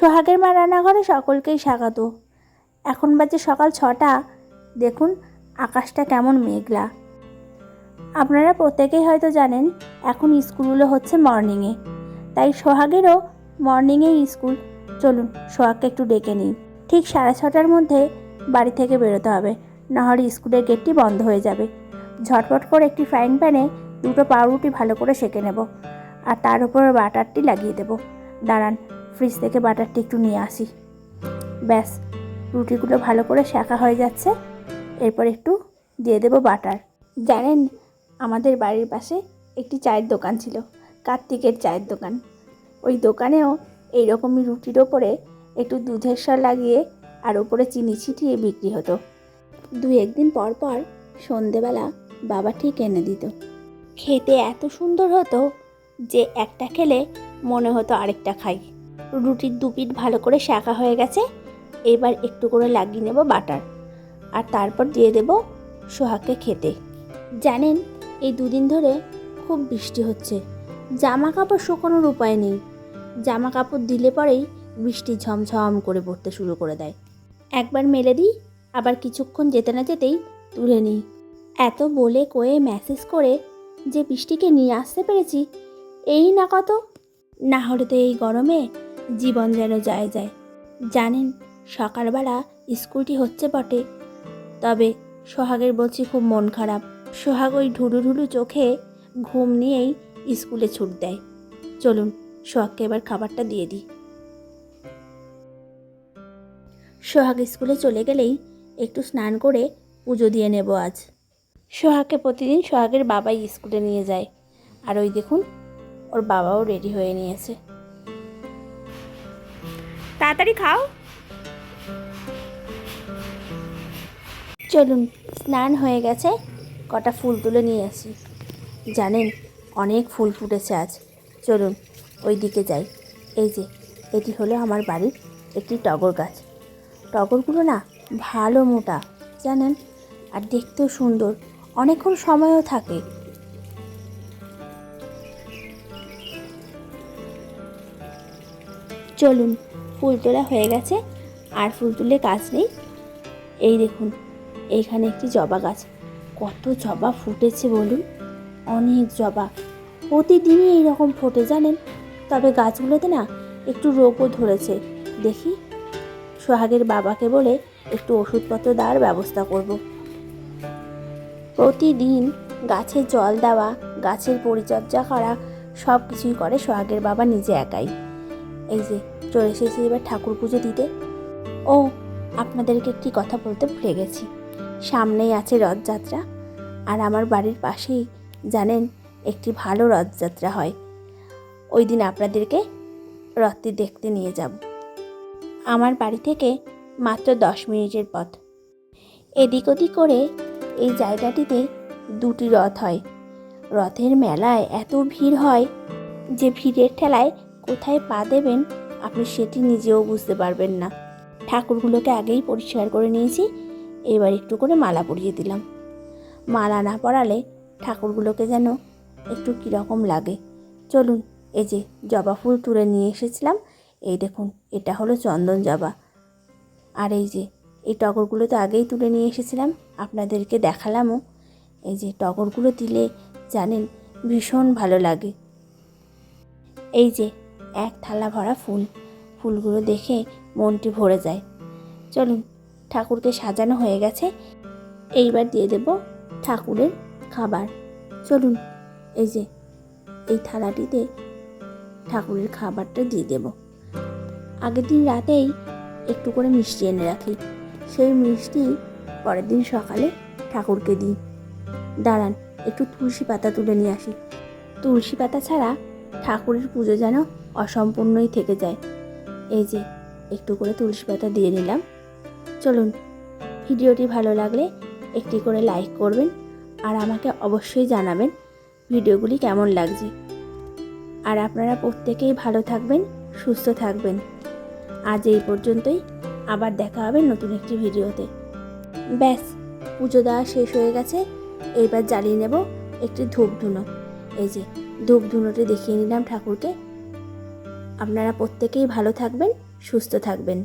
সোহাগের মা রান্নাঘরে সকলকেই স্বাগত। এখন বাজে সকাল 6টা। দেখুন আকাশটা কেমন মেঘলা। আপনারা প্রত্যেকেই হয়তো জানেন এখন স্কুলগুলো হচ্ছে মর্নিংয়ে, তাই সোহাগেরও মর্নিংয়ে স্কুল। চলুন সোহাগকে একটু ডেকে নিই। ঠিক 6:30টার মধ্যে বাড়ি থেকে বেরোতে হবে, নাহলে স্কুলের গেটটি বন্ধ হয়ে যাবে। ঝটপট করে একটি ফ্রাইং প্যানে 2টো পাউরুটি ভালো করে সেঁকে নেব, আর তার উপরে বাটারটি লাগিয়ে দেব। দাঁড়ান, ফ্রিজ থেকে বাটারটি একটু নিয়ে আসি। ব্যাস, রুটিগুলো ভালো করে সেঁকা হয়ে যাচ্ছে। এরপর একটু দিয়ে দেব বাটার। জানেন, আমাদের বাড়ির পাশে একটি চায়ের দোকান ছিল, কার্তিকের চায়ের দোকান। ওই দোকানেও এইরকমই রুটির ওপরে একটু দুধের স্বর লাগিয়ে আর ওপরে চিনি ছিটিয়ে বিক্রি হতো। 2-1 দিন পর পর সন্ধেবেলা বাবা ঠিক এনে দিত। খেতে এত সুন্দর হতো যে একটা খেলে মনে হতো আরেকটা খাই। রুটির 2 পিঠ ভালো করে সেঁকা হয়ে গেছে। এবার একটু করে লাগিয়ে নেব বাটার, আর তারপর দিয়ে দেব সোহাগকে খেতে। জানেন, এই 2 দিন ধরে খুব বৃষ্টি হচ্ছে, জামা কাপড় শুকানোর উপায় নেই। জামা কাপড় দিলে পরেই বৃষ্টি ঝমঝম করে পড়তে শুরু করে দেয়। একবার মেলে দিই, আবার কিছুক্ষণ যেতে না যেতেই তুলে নিই। এত বলে কয়ে মেসেজ করে যে বৃষ্টিকে নিয়ে আসতে পেরেছি, এই না কত। না হলে তো এই গরমে জীবন যেন যায়। জানেন, সকালবেলা স্কুলটি হচ্ছে বটে, তবে সোহাগের বলছি খুব মন খারাপ। সোহাগ ওই ঢুলু চোখে ঘুম নিয়েই স্কুলে ছুট দেয়। চলুন সোহাগকে এবার খাবারটা দিয়ে দিই। সোহাগ স্কুলে চলে গেলেই একটু স্নান করে পুজো দিয়ে নেব আজ। সোহাগকে প্রতিদিন সোহাগের বাবাই স্কুলে নিয়ে যায়, আর ওই দেখুন ওর বাবাও রেডি হয়ে নিয়েছে। তাড়াতাড়ি খাও। চলুন, স্নান হয়ে গেছে, কটা ফুল তুলে নিয়ে আসি। জানেন, অনেক ফুল ফুটেছে আজ। চলুন ওই দিকে যাই। এই যে, এটি হলো আমার বাড়ির একটি টগর গাছ। টগরগুলো না ভালো মোটা, জানেন, আর দেখতেও সুন্দর, অনেকক্ষণ সময়ও থাকে। চলুন, ফুল তোলা হয়ে গেছে, আর ফুল তুলে কাজ নেই। এই দেখুন, এইখানে একটি জবা গাছ। কত জবা ফুটেছে বলুন, অনেক জবা। প্রতিদিনই এইরকম ফোটে জানেন, তবে গাছগুলোতে না একটু রোগও ধরেছে। দেখি সোহাগের বাবাকে বলে একটু ওষুধপত্র দেওয়ার ব্যবস্থা করব। প্রতিদিন গাছে জল দেওয়া, গাছের পরিচর্যা করা, সব কিছুই করে সোহাগের বাবা নিজে একাই। এই যে চলে এসেছি এবার ঠাকুর পুজো দিতে। ও, আপনাদেরকে একটি কথা বলতে ভুলে গেছি, সামনেই আছে রথযাত্রা, আর আমার বাড়ির পাশেই জানেন একটি ভালো রথযাত্রা হয়। ওই দিন আপনাদেরকে রথটি দেখতে নিয়ে যাব। আমার বাড়ি থেকে মাত্র 10 মিনিটের পথ। এদিক ওদিক করে এই জায়গাটিতে 2টি রথ হয়। রথের মেলায় এত ভিড় হয় যে ভিড়ের ঠেলায় কোথায় পা দেবেন আপনি সেটি নিজেও বুঝতে পারবেন না। ঠাকুরগুলোকে আগেই পরিষ্কার করে নিয়েছি, এবার একটু করে মালা পরিয়ে দিলাম। মালা না পরালে ঠাকুরগুলোকে যেন একটু কীরকম লাগে। চলুন, এই যে জবা ফুল তুলে নিয়ে এসেছিলাম, এই দেখুন এটা হলো চন্দন জবা। আর এই যে এই টগরগুলো তো আগেই তুলে নিয়ে এসেছিলাম, আপনাদেরকে দেখালামও। এই যে টগরগুলো দিলে জানেন ভীষণ ভালো লাগে। এই যে এক থালা ভরা ফুল, ফুলগুলো দেখে মনটি ভরে যায়। চলুন, ঠাকুরকে সাজানো হয়ে গেছে, এইবার দিয়ে দেব ঠাকুরের খাবার। চলুন, এই যে এই থালাটিতে ঠাকুরের খাবারটা দিয়ে দেব। আগের দিন রাতেই একটু করে মিষ্টি এনে রাখি, সেই মিষ্টি পরের দিন সকালে ঠাকুরকে দিই। দাঁড়ান, একটু তুলসী পাতা তুলে নিয়ে আসি। তুলসী পাতা ছাড়া ঠাকুরের পুজো যেন অসম্পূর্ণই থেকে যায়। এই যে একটু করে তুলসী পাতা দিয়ে নিলাম। চলুন, ভিডিওটি ভালো লাগলে একটি করে লাইক করবেন, আর আমাকে অবশ্যই জানাবেন ভিডিওগুলি কেমন লাগছে। আর আপনারা প্রত্যেকেই ভালো থাকবেন, সুস্থ থাকবেন। আজ এই পর্যন্তই, আবার দেখা হবে নতুন একটি ভিডিওতে। ব্যাস, পুজো দেওয়া শেষ হয়ে গেছে, এইবার জ্বালিয়ে নেব একটি ধূপধুনো। এই যে ধূপধুনোটি দেখিয়ে নিলাম ঠাকুরকে। আপনারা প্রত্যেকেই ভালো থাকবেন, সুস্থ থাকবেন।